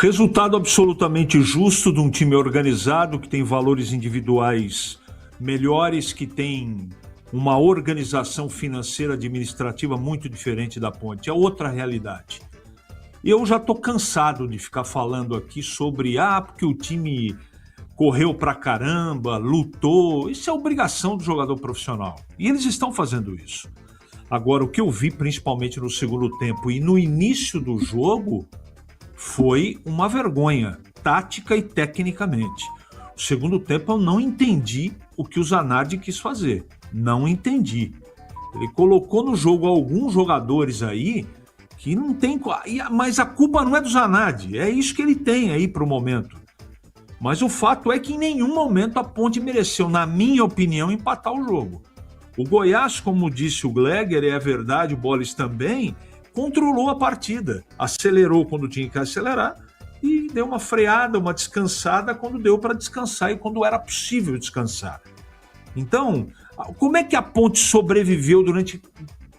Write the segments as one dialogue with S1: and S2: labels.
S1: Resultado absolutamente justo de um time organizado, que tem valores individuais melhores, que tem uma organização financeira administrativa muito diferente da Ponte. É outra realidade. Eu já estou cansado de ficar falando aqui sobre porque o time correu pra caramba, lutou. Isso é obrigação do jogador profissional. E eles estão fazendo isso. Agora, o que eu vi principalmente no segundo tempo e no início do jogo foi uma vergonha, tática e tecnicamente. No segundo tempo eu não entendi o que o Zanardi quis fazer. Não entendi. Ele colocou no jogo alguns jogadores aí que não tem... Mas a culpa não é do Zanardi, é isso que ele tem aí para o momento. Mas o fato é que em nenhum momento a Ponte mereceu, na minha opinião, empatar o jogo. O Goiás, como disse o Gleger, é verdade, o Bolis também, controlou a partida, acelerou quando tinha que acelerar e deu uma freada, uma descansada quando deu para descansar e quando era possível descansar. Então, como é que a Ponte sobreviveu durante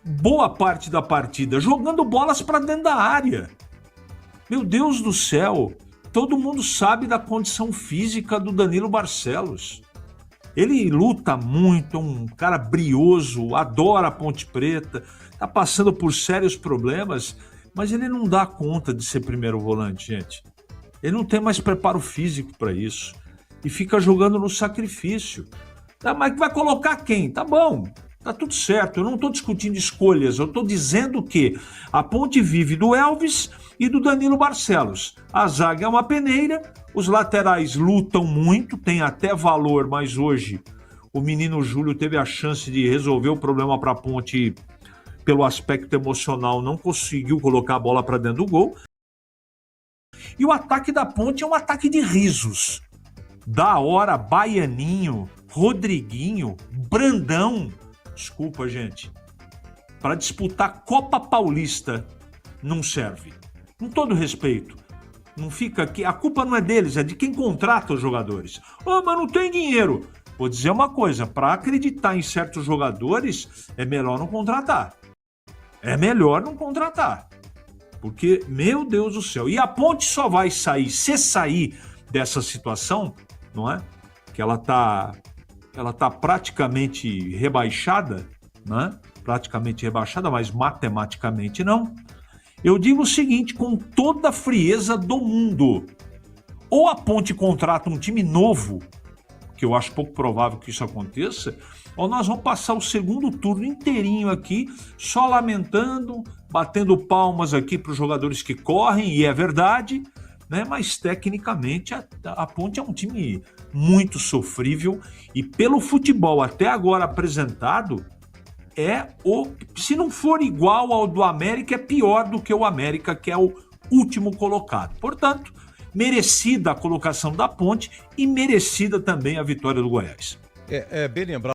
S1: boa parte da partida? Jogando bolas para dentro da área. Meu Deus do céu, todo mundo sabe da condição física do Danilo Barcelos. Ele luta muito, é um cara brioso, adora a Ponte Preta, está passando por sérios problemas, mas ele não dá conta de ser primeiro volante, gente. Ele não tem mais preparo físico para isso e fica jogando no sacrifício. Mas vai colocar quem? Tá bom, tá tudo certo, eu não estou discutindo escolhas, eu estou dizendo que a Ponte vive do Elvis e do Danilo Barcelos. A zaga é uma peneira, os laterais lutam muito, tem até valor, mas hoje o menino Júlio teve a chance de resolver o problema para a Ponte pelo aspecto emocional, não conseguiu colocar a bola para dentro do gol. E o ataque da Ponte é um ataque de risos. Da hora, Baianinho, Rodriguinho, Brandão, desculpa, gente, para disputar Copa Paulista não serve. Com todo respeito, não fica aqui, a culpa não é deles, é de quem contrata os jogadores. Mas não tem dinheiro. Vou dizer uma coisa, para acreditar em certos jogadores, é melhor não contratar. É melhor não contratar. Porque, meu Deus do céu, e a Ponte só vai sair, se sair dessa situação, não é? Que ela tá praticamente rebaixada, né? Praticamente rebaixada, mas matematicamente não. Eu digo o seguinte, com toda a frieza do mundo, ou a Ponte contrata um time novo, que eu acho pouco provável que isso aconteça, ou nós vamos passar o segundo turno inteirinho aqui, só lamentando, batendo palmas aqui para os jogadores que correm, e é verdade, né? Mas tecnicamente a Ponte é um time muito sofrível, e pelo futebol até agora apresentado, se não for igual ao do América, é pior do que o América, que é o último colocado. Portanto, merecida a colocação da Ponte e merecida também a vitória do Goiás.
S2: É bem lembrado.